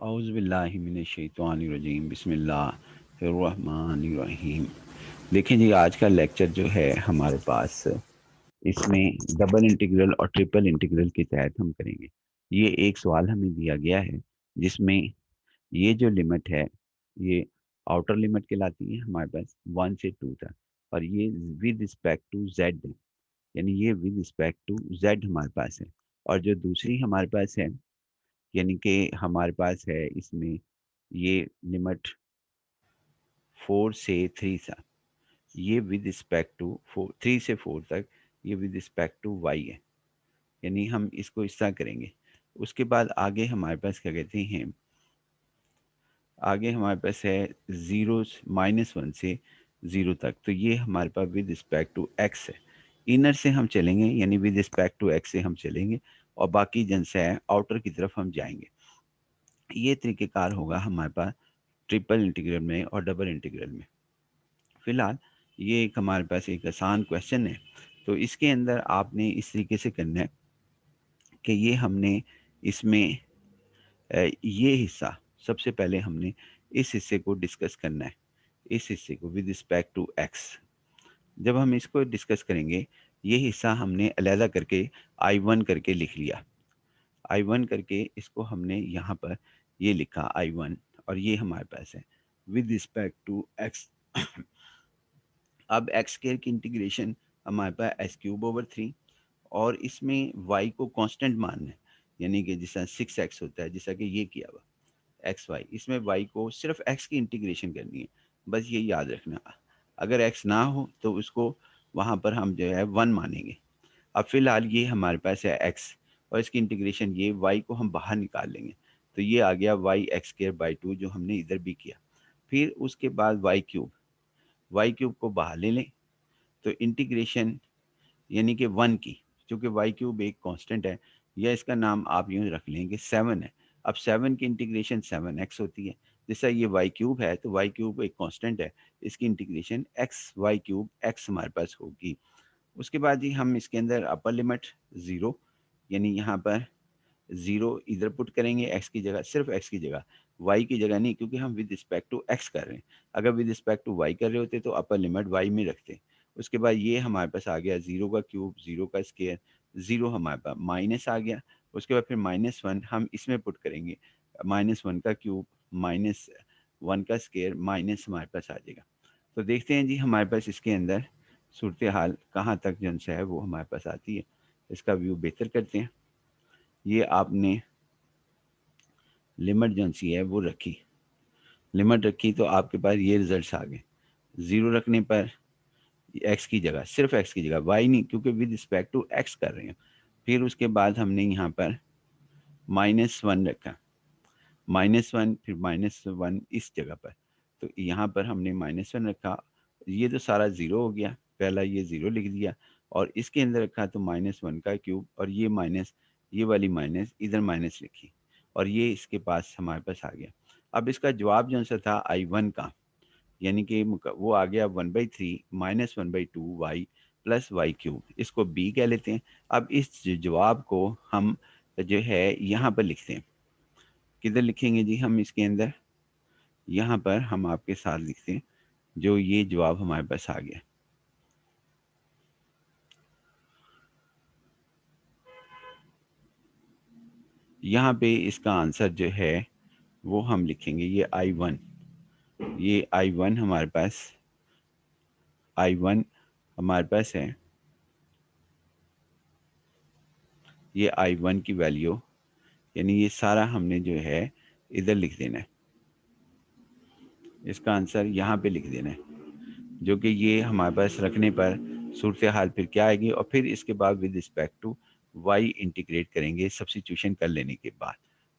औज़ुबिल्लाहिमिनश्शैतानिर्रजीम बिस्मिल्लाहिर्रहमानिर्रहीम। देखिए जी, आज का लेक्चर जो है हमारे पास, इसमें डबल इंटीग्रल और ट्रिपल इंटीग्रल के तहत हम करेंगे। ये एक सवाल हमें दिया गया है जिसमें ये जो लिमिट है, ये आउटर लिमिट कहलाती है हमारे पास 1 से 2 तक, और ये विद रिस्पेक्ट टू जेड है, यानी ये विद रिस्पेक्ट टू जेड हमारे पास है। और जो दूसरी हमारे पास है, यानी कि हमारे पास है इसमें ये लिमिट 4 से 3 तक, ये विद रिस्पेक्ट टू 3 से 4 तक, ये विद रिस्पेक्ट टू वाई है, यानी हम इसको इस तरह करेंगे। उसके बाद आगे हमारे पास क्या कहते हैं, आगे हमारे पास है ज़ीरो -1 से 0 तक, तो ये हमारे पास विद रिस्पेक्ट टू एक्स है। इनर से हम चलेंगे, यानी विद रिस्पेक्ट टू एक्स से हम चलेंगे, और बाकी जन से है आउटर की तरफ हम जाएंगे। ये तरीक़ेकार होगा हमारे पास ट्रिपल इंटीग्रल में और डबल इंटीग्रल में। फ़िलहाल ये एक हमारे पास एक आसान क्वेश्चन है, तो इसके अंदर आपने इस तरीके से करना है कि ये हमने इसमें ये हिस्सा सबसे पहले हमने इस हिस्से को डिस्कस करना है, इस हिस्से को विद रिस्पेक्ट टू एक्स। जब हम इसको डिस्कस करेंगे, ये हिस्सा हमने अलहदा करके I1 करके लिख लिया। I1 करके इसको हमने यहाँ पर ये लिखा I1, और ये हमारे पास है विद रिस्पेक्ट टू एक्स। अब एक्स स्क्वायर की इंटीग्रेशन हमारे पास x³/3, और इसमें y को कांस्टेंट मानना है, यानी कि जैसा 6x होता है, जैसा कि ये किया हुआ एक्स वाई, इसमें y को सिर्फ x की इंटीग्रेशन करनी है, बस ये याद रखना। अगर x ना हो तो उसको वहाँ पर हम जो है 1 मानेंगे। अब फ़िलहाल ये हमारे पास है x, और इसकी इंटीग्रेशन ये y को हम बाहर निकाल लेंगे, तो ये आ गया y(x²/2) जो हमने इधर भी किया। फिर उसके बाद y³ को बाहर ले लें, तो इंटीग्रेशन यानी कि 1 की, चूँकि y³ एक कांस्टेंट है, या इसका नाम आप यूँ रख लेंगे 7 है। अब 7 की इंटीग्रेशन 7x होती है। जैसा ये y³ है, तो y³ एक कांस्टेंट है, इसकी इंटीग्रेशन y³ x हमारे पास होगी। उसके बाद जी हम इसके अंदर अपर लिमिट 0, यानी यहाँ पर 0 इधर पुट करेंगे x की जगह, सिर्फ x की जगह, y की जगह नहीं, क्योंकि हम विद रिस्पेक्ट टू x कर रहे हैं। अगर विद रिस्पेक्ट टू y कर रहे होते तो अपर लिमिट y में रखते। उसके बाद ये हमारे पास आ गया 0 का क्यूब, 0 का स्क्वायर, 0 हमारे पास माइनस आ गया। उसके बाद फिर -1 हम इसमें पुट करेंगे, -1 का क्यूब, -1 का स्क्वायर, माइनस हमारे पास आ जाएगा। तो देखते हैं जी हमारे पास इसके अंदर सूरत हाल कहाँ तक जन सा है वो हमारे पास आती है। इसका व्यू बेहतर करते हैं। ये आपने लिमिट जौन सी है वो रखी, लिमिट रखी तो आपके पास ये रिजल्ट्स आ गए। 0 रखने पर x की जगह, सिर्फ x की जगह, y नहीं, क्योंकि विद रिस्पेक्ट टू x कर रहे हैं। फिर उसके बाद हमने यहाँ पर -1 रखा, -1, फिर -1 इस जगह पर, तो यहाँ पर हमने -1 रखा। ये तो सारा 0 हो गया, पहला ये 0 लिख दिया, और इसके अंदर रखा तो -1 का क्यूब, और ये माइनस, ये वाली माइनस इधर माइनस लिखी, और ये इसके पास हमारे पास आ गया। अब इसका जवाब जौन सा था I1 का, यानी कि वो आ गया 1/3 -1/2 y प्लस y³, इसको b कह लेते हैं। अब इस जवाब को हम जो है यहाँ पर लिखते हैं। किधर लिखेंगे जी हम इसके अंदर, यहाँ पर हम आपके साथ लिखते हैं, जो ये जवाब हमारे पास आ गया। यहाँ पे इसका आंसर जो है वो हम लिखेंगे, ये I1, ये I1 हमारे पास, I1 हमारे पास है, ये I1 की वैल्यू, यानी ये सारा हमने जो है इधर लिख देना है। इसका आंसर यहाँ पे लिख देना है, जो कि ये हमारे पास रखने पर सूरत हाल फिर क्या आएगी। और फिर इसके बाद with respect to y integrate करेंगे सब्स्टिट्यूशन कर लेने के बाद।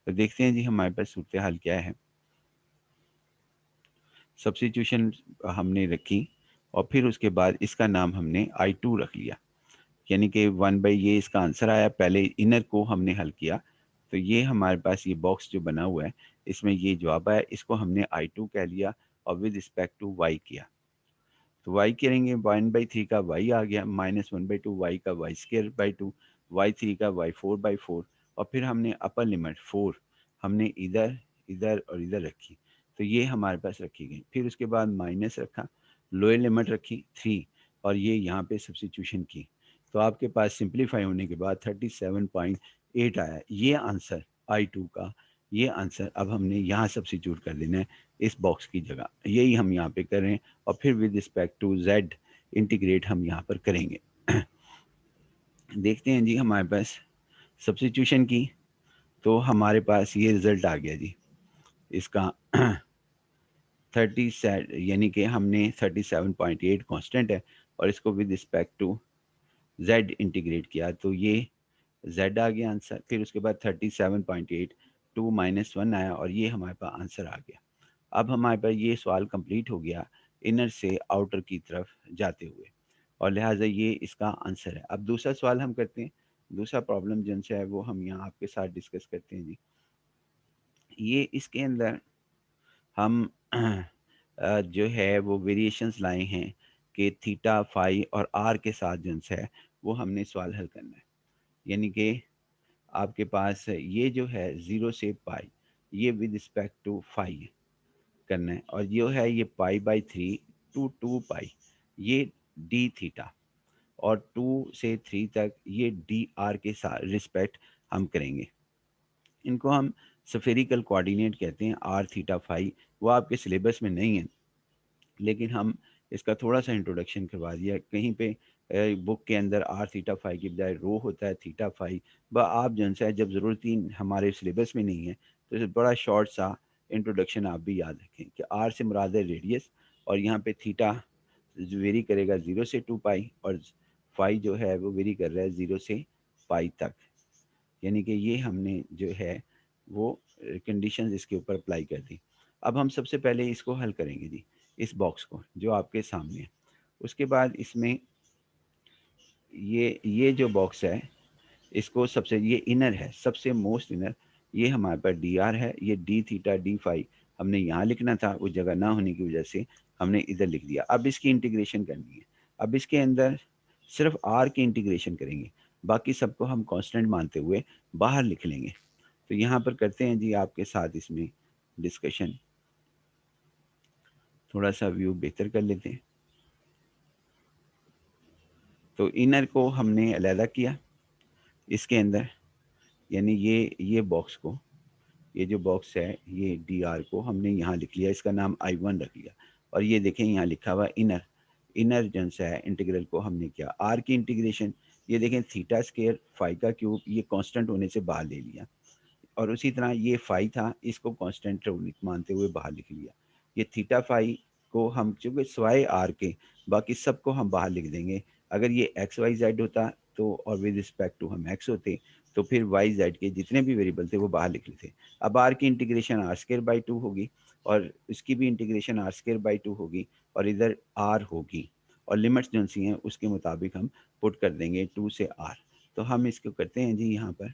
तो देखते हैं जी हमारे पास सूरत हाल क्या है। सब्स्टिट्यूशन हमने रखी, और फिर उसके बाद इसका नाम हमने I2 रख लिया, यानी कि 1 ये इसका आंसर आया। पहले इनर को हमने हल किया, तो ये हमारे पास ये बॉक्स जो बना हुआ है, इसमें ये जवाब आया, इसको हमने I2 कह लिया, और विद रिस्पेक्ट टू y किया, तो y करेंगे 1/3 का y आ गया, -1/2 y का y²/2, y3 का y4/4, और फिर हमने अपर लिमिट 4 हमने इधर इधर और इधर रखी, तो ये हमारे पास रखी गई। फिर उसके बाद माइनस रखा, लोअर लिमिट रखी 3 और ये यहाँ पे सब्स्टिट्यूशन की, तो आपके पास सिंप्लीफाई होने के बाद 37.8 आया। ये आंसर I2 का, ये आंसर अब हमने यहाँ सब्स्टिट्यूट कर देना है इस बॉक्स की जगह, यही हम यहाँ पे कर रहे हैं। और फिर with respect to z integrate हम यहाँ पर करेंगे। देखते हैं जी हमारे पास सब्स्टिट्यूशन की, तो हमारे पास ये रिजल्ट आ गया जी इसका। 30 यानी कि हमने 37.8 कांस्टेंट है और इसको with respect to z integrate किया, तो ये z आ गया आंसर। फिर उसके बाद 37.8 2 - 1 आया और ये हमारे पास आंसर आ गया। अब हमारे पास ये सवाल कंप्लीट हो गया इनर से आउटर की तरफ जाते हुए, और लिहाजा ये इसका आंसर है। अब दूसरा सवाल हम करते हैं, दूसरा प्रॉब्लम जिनसे है वो हम यहाँ आपके साथ डिस्कस करते हैं जी। ये इसके अंदर हम जो है वो वेरिएशंस लाए हैं कि थीटा फाई और आर के साथ जिनसे है वो हमने सवाल हल करना है। यानी कि आपके पास ये जो है 0 से पाई, ये विद रिस्पेक्ट टू फाई करना है, और ये है ये पाई/3 टू 2 पाई, ये डी थीटा, और 2 से 3 तक ये डी आर के साथ रिस्पेक्ट हम करेंगे। इनको हम स्फेरिकल कोऑर्डिनेट कहते हैं, आर थीटा फाई। वो आपके सिलेबस में नहीं है, लेकिन हम इसका थोड़ा सा इंट्रोडक्शन करवा दिया। कहीं पे बुक के अंदर आर थीटा फाई की बजाय रो होता है थीटा फाई। आप जो है जब ज़रूरत ही हमारे सिलेबस में नहीं है, तो इसे बड़ा शॉर्ट सा इंट्रोडक्शन आप भी याद रखें कि आर से मुराद है रेडियस, और यहाँ पे थीटा वेरी करेगा 0 से 2 पाई, और फाई जो है वो वेरी कर रहा है 0 से पाई तक। यानी कि ये हमने जो है वो कंडीशंस इसके ऊपर अप्लाई कर दी। अब हम सबसे पहले इसको हल करेंगे जी, इस बॉक्स को जो आपके सामने है। उसके बाद इसमें ये जो बॉक्स है, इसको सबसे, ये इनर है, सबसे मोस्ट इनर, ये हमारे पास डी आर है। ये डी थीटा डी फाई हमने यहाँ लिखना था, वो जगह ना होने की वजह से हमने इधर लिख दिया। अब इसकी इंटीग्रेशन करनी है। अब इसके अंदर सिर्फ आर की इंटीग्रेशन करेंगे, बाकी सबको हम कांस्टेंट मानते हुए बाहर लिख लेंगे। तो यहाँ पर करते हैं जी आपके साथ इसमें डिस्कशन, थोड़ा सा व्यू बेहतर कर लेते हैं। तो इनर को हमने अलहदा किया इसके अंदर, यानी ये बॉक्स को, ये जो बॉक्स है ये डी आर को हमने यहाँ लिख लिया, इसका नाम I1 रख लिया। और ये देखें यहाँ लिखा हुआ इनर, इनर जो है इंटीग्रल को हमने किया आर की इंटीग्रेशन। ये देखें थीटा स्केयर फाई का क्यूब, ये कांस्टेंट होने से बाहर ले लिया, और उसी तरह ये फाई था, इसको कांस्टेंट मानते हुए बाहर लिख लिया। ये थीटा फाई को हम चूँकि स्वाय आर के बाकी सबको हम बाहर लिख देंगे। अगर ये एक्स वाई जेड होता तो, और विद रिस्पेक्ट टू हम एक्स होते, तो फिर वाई जेड के जितने भी वेरिएबल थे वो बाहर लिख लेते। अब आर की इंटीग्रेशन आर स्केयर बाई 2 होगी, और इसकी भी इंटीग्रेशन आर स्केयर बाई 2 होगी, और इधर आर होगी, और लिमिट्स जो सी हैं उसके मुताबिक हम पुट कर देंगे 2 से आर। तो हम इसको करते हैं जी, यहाँ पर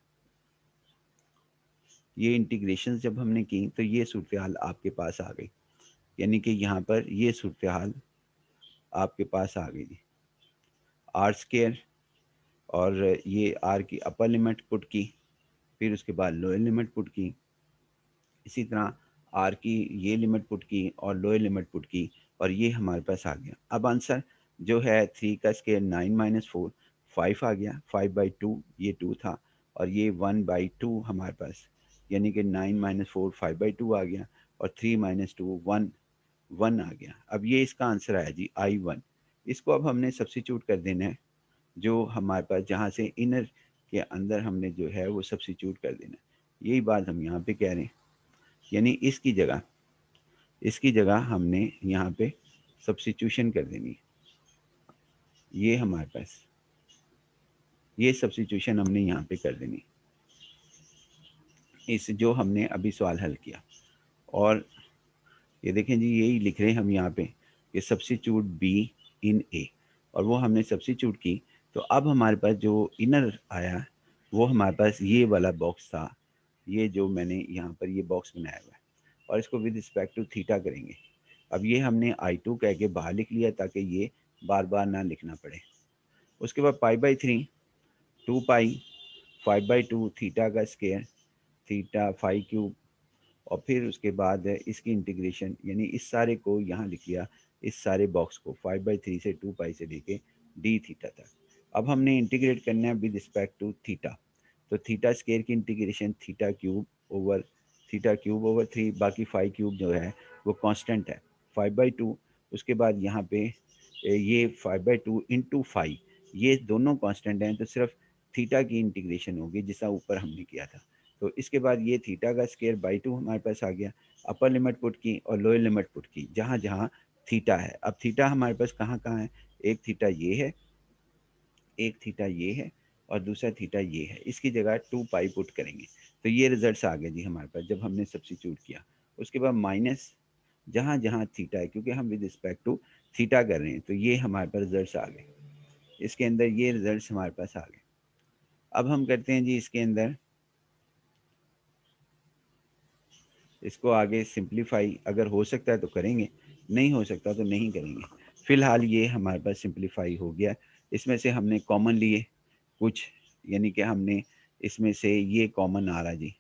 ये इंटीग्रेशन जब हमने की तो ये सूरत हाल आपके पास आ गई। यानी कि यहाँ पर ये सूरत हाल आपके पास आ गई, आर स्केयर, और ये आर की अपर लिमिट पुट की, फिर उसके बाद लोअर लिमिट पुट की, इसी तरह आर की ये लिमिट पुट की और लोअर लिमिट पुट की, और ये हमारे पास आ गया। अब आंसर जो है 3 का स्केयर 9 - 4 5 आ गया, 5/2 ये 2 था, और ये 1/2 हमारे पास, यानी कि 9 - 4 5/2 आ गया, और 3 - 2 1 1 आ गया। अब ये इसका आंसर आया जी I1। इसको अब हमने सब्स्टिट्यूट कर देना है, जो हमारे पास जहाँ से इनर के अंदर हमने जो है वो सब्स्टिट्यूट कर देना है। यही बात हम यहाँ पे कह रहे हैं, यानी इसकी जगह हमने यहाँ पे सब्स्टिट्यूशन कर देनी है। ये हमारे पास ये सब्स्टिट्यूशन हमने यहाँ पे कर देनी, इस जो हमने अभी सवाल हल किया। और ये देखें जी, यही लिख रहे हैं हम यहाँ पे कि सब्स्टिट्यूट बी इन ए, और वो हमने सब्स्टिट्यूट की। तो अब हमारे पास जो इनर आया वो हमारे पास ये वाला बॉक्स था, ये जो मैंने यहाँ पर ये बॉक्स बनाया हुआ है, और इसको विद रिस्पेक्ट टू थीटा करेंगे। अब ये हमने I2 कह के बाहर लिख लिया ताकि ये बार बार ना लिखना पड़े। उसके बाद पाई/3 2 पाई 5/2 थीटा का स्केयर, थीटा फाई क्यूब, और फिर उसके बाद इसकी इंटीग्रेशन यानी इस सारे को यहाँ लिख लिया, इस सारे बॉक्स को 5/3 से 2 पाई से लेके डी थीटा तक। अब हमने इंटीग्रेट करना है विद रिस्पेक्ट टू थीटा। तो थीटा स्केयर की इंटीग्रेशन थीटा क्यूब ओवर 3, बाकी 5 क्यूब जो है वो कांस्टेंट है 5/2। उसके बाद यहाँ पे ये 5/2 इंटू 5, ये दोनों कांस्टेंट हैं, तो सिर्फ थीटा की इंटीग्रेशन होगी जिसका ऊपर हमने किया था। तो इसके बाद ये थीटा का स्केयर बाई 2 हमारे पास आ गया। अपर लिमिट पुट की और लोअर लिमिट पुट की जहाँ जहाँ थीटा है। अब थीटा हमारे पास कहाँ कहाँ है, एक थीटा ये है, एक थीटा ये है और दूसरा थीटा ये है। इसकी जगह 2 पाई पुट करेंगे तो ये रिजल्ट्स आ गए जी हमारे पास जब हमने सब्स्टिट्यूट किया। उसके बाद माइनस जहाँ जहाँ थीटा है, क्योंकि हम विद रिस्पेक्ट टू थीटा कर रहे हैं, तो ये हमारे पास रिजल्ट्स आ गए। इसके अंदर ये रिजल्ट्स हमारे पास आ गए। अब हम करते हैं जी इसके अंदर इसको आगे सिंप्लीफाई, अगर हो सकता है तो करेंगे, नहीं हो सकता तो नहीं करेंगे। फ़िलहाल ये हमारे पास सिंप्लीफाई हो गया। इसमें से हमने कॉमन लिए कुछ, यानी कि हमने इसमें से ये कॉमन आ रहा है जी,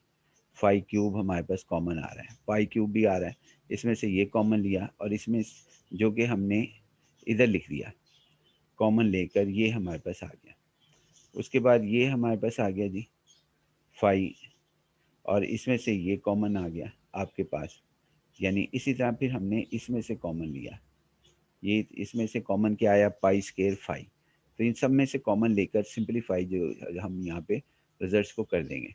5 क्यूब हमारे पास कॉमन आ रहा है, पाई क्यूब भी आ रहा है। इसमें से ये कॉमन लिया और इसमें जो कि हमने इधर लिख दिया, कॉमन लेकर ये हमारे पास आ गया। उसके बाद ये हमारे पास आ गया जी 5, और इसमें से ये कॉमन आ गया आपके पास, यानी इसी तरह फिर हमने इसमें से कॉमन लिया, ये इसमें से कॉमन क्या आया, पाई स्केयर 5। तो इन सब में से कॉमन लेकर सिंप्लीफाई जो हम यहाँ पे रिजल्ट्स को कर देंगे।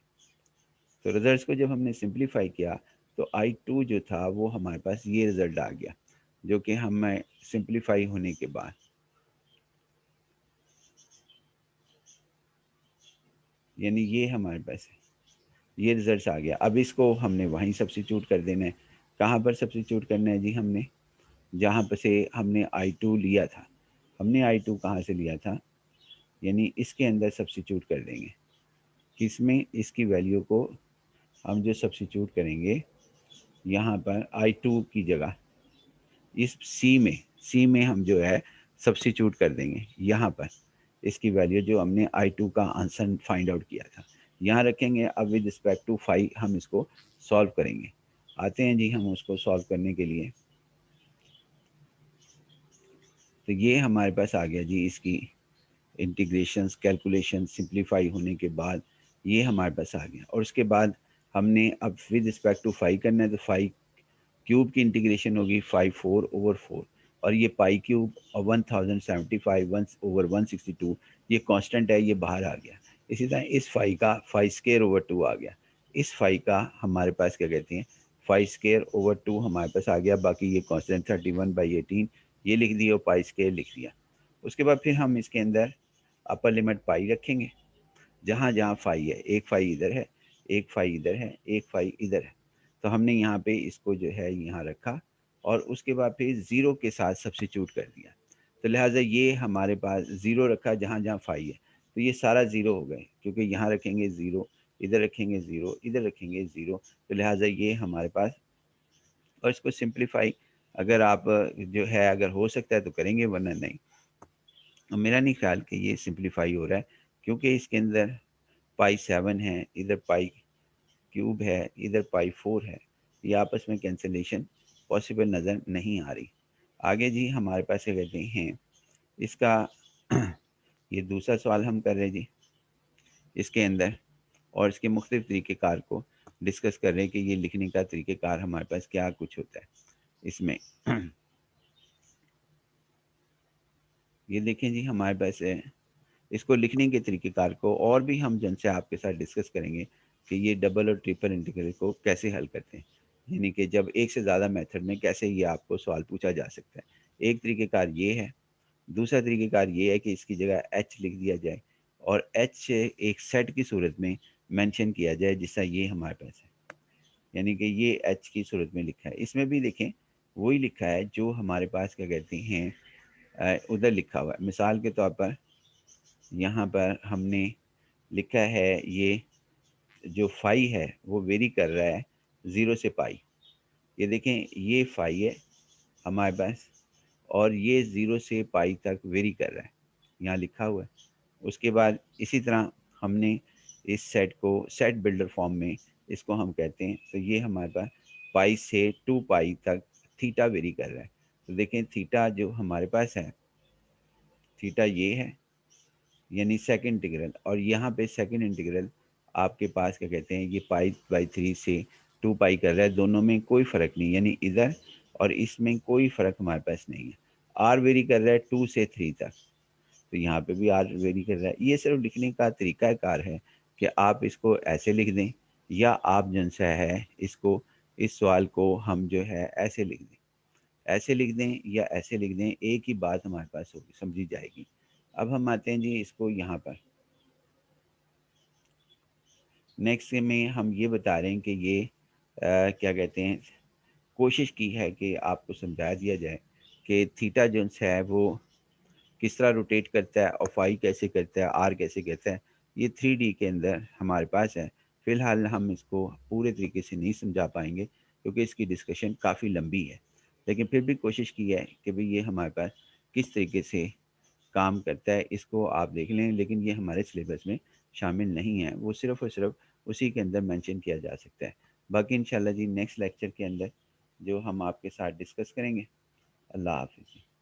तो रिजल्ट्स को जब हमने सिंप्लीफाई किया तो I2 जो था वो हमारे पास ये रिज़ल्ट आ गया, जो कि हमें सिंप्लीफाई होने के बाद यानी ये हमारे पास है, ये रिजल्ट्स आ गया। अब इसको हमने वहीं सब्स्टिट्यूट कर देना है। कहाँ पर सब्स्टिट्यूट करना है जी, हमने जहाँ पर से हमने I2 लिया था, हमने I2 कहाँ से लिया था, यानी इसके अंदर सब्स्टिट्यूट कर देंगे। किसमें, इसकी वैल्यू को हम जो सब्स्टिट्यूट करेंगे यहाँ पर I2 की जगह इस सी में हम जो है सब्स्टिट्यूट कर देंगे। यहाँ पर इसकी वैल्यू जो हमने I2 का आंसर फाइंड आउट किया था यहाँ रखेंगे। अब विद रिस्पेक्ट टू 5 हम इसको सॉल्व करेंगे। आते हैं जी हम उसको सॉल्व करने के लिए। तो ये हमारे पास आ गया जी, इसकी इंटीग्रेशंस कैलकुलेशन सिंप्लीफाई होने के बाद ये हमारे पास आ गया। और उसके बाद हमने अब विद रिस्पेक्ट टू 5 करना है, तो 5 क्यूब की इंटीग्रेशन होगी 5/4/4, और ये पाई क्यूब और 1075 1/162 ये कांस्टेंट है, ये बाहर आ गया। इसी तरह इस 5 का 5 स्क्वायर/2 आ गया। इस 5 का हमारे पास क्या कहते हैं 5 स्क्वायर/2 हमारे पास आ गया। बाकी ये कांस्टेंट 31/18 ये लिख दिया और पाई स्क्वायर लिख दिया। उसके बाद फिर हम इसके अंदर अपर लिमिट पाई रखेंगे, जहाँ जहाँ फाई है, एक फाई इधर है, एक फाई इधर है, एक फाई इधर है। तो हमने यहाँ पे इसको जो है यहाँ रखा और उसके बाद फिर ज़ीरो के साथ सब्स्टिट्यूट कर दिया। तो लिहाजा ये हमारे पास ज़ीरो रखा जहाँ जहाँ फाई है, तो ये सारा ज़ीरो हो गए, क्योंकि यहाँ रखेंगे ज़ीरो, इधर रखेंगे ज़ीरो, इधर रखेंगे ज़ीरो। तो लिहाजा ये हमारे पास, और इसको सिंप्लीफाई अगर आप जो है अगर हो सकता है तो करेंगे, वरना नहीं। और मेरा नहीं ख्याल कि ये सिंप्लीफाई हो रहा है, क्योंकि इसके अंदर पाई 7 है, इधर पाई क्यूब है, इधर पाई 4 है। ये आपस में कैंसिलेशन पॉसिबल नज़र नहीं आ रही। आगे जी हमारे पास क्या कहते हैं इसका ये दूसरा सवाल हम कर रहे हैं जी इसके अंदर, और इसके मुख्तलिफ तरीक़ेकार को डिस्कस कर रहे हैं कि ये लिखने का तरीक़ेकार हमारे पास क्या कुछ होता है इसमें। ये देखें जी हमारे पास है, इसको लिखने के तरीक़ेकार को और भी हम जन से आपके साथ डिस्कस करेंगे कि ये डबल और ट्रिपल इंटीग्रल को कैसे हल करते हैं, यानी कि जब एक से ज़्यादा मेथड में कैसे ये आपको सवाल पूछा जा सकता है। एक तरीक़ेकार ये है, दूसरा तरीक़ेकार ये है कि इसकी जगह एच लिख दिया जाए और एच एक सेट की सूरत में मेंशन किया जाए, जिसका ये हमारे पास है, यानी कि ये एच की सूरत में लिखा है। इसमें भी देखें वही लिखा है जो हमारे पास क्या कहते हैं उधर लिखा हुआ है। मिसाल के तौर पर यहाँ पर हमने लिखा है ये जो फाई है वो वेरी कर रहा है 0 से पाई। ये देखें ये फाई है हमारे पास और ये 0 से पाई तक वेरी कर रहा है, यहाँ लिखा हुआ है। उसके बाद इसी तरह हमने इस सेट को सेट बिल्डर फॉर्म में इसको हम कहते हैं। तो ये हमारे पास पाई से 2 पाई तक थीटा वेरी कर रहा है। तो देखें थीटा जो हमारे पास है, थीटा ये है यानी सेकंड इंटीग्रल, और यहाँ पे सेकंड इंटीग्रल आपके पास क्या कहते हैं, ये पाई/3 से 2 पाई कर रहा है। दोनों में कोई फ़र्क नहीं, यानी इधर और इसमें कोई फ़र्क हमारे पास नहीं है। आर वेरी कर रहा है 2 से 3 तक, तो यहाँ पे भी आर वेरी कर रहा है। ये सिर्फ लिखने का तरीकाकार है कि आप इसको ऐसे लिख दें, या आप जो सा है इसको, इस सवाल को हम जो है ऐसे लिख दें, ऐसे लिख दें या ऐसे लिख दें, एक ही बात हमारे पास होगी, समझी जाएगी। अब हम आते हैं जी इसको यहाँ पर नेक्स्ट में हम ये बता रहे हैं कि ये क्या कहते हैं, कोशिश की है कि आपको समझा दिया जाए कि थीटा जो है वो किस तरह रोटेट करता है और फाई कैसे करता है, आर कैसे करता है। ये 3D के अंदर हमारे पास है। फ़िलहाल हम इसको पूरे तरीके से नहीं समझा पाएंगे क्योंकि इसकी डिस्कशन काफ़ी लंबी है, लेकिन फिर भी कोशिश की है कि भाई ये हमारे पास किस तरीके से काम करता है, इसको आप देख लें। लेकिन ये हमारे सिलेबस में शामिल नहीं है, वो सिर्फ़ और सिर्फ उसी के अंदर मेंशन किया जा सकता है। बाकी इंशाल्लाह जी नेक्स्ट लेक्चर के अंदर जो हम आपके साथ डिस्कस करेंगे। अल्लाह हाफ़िज़।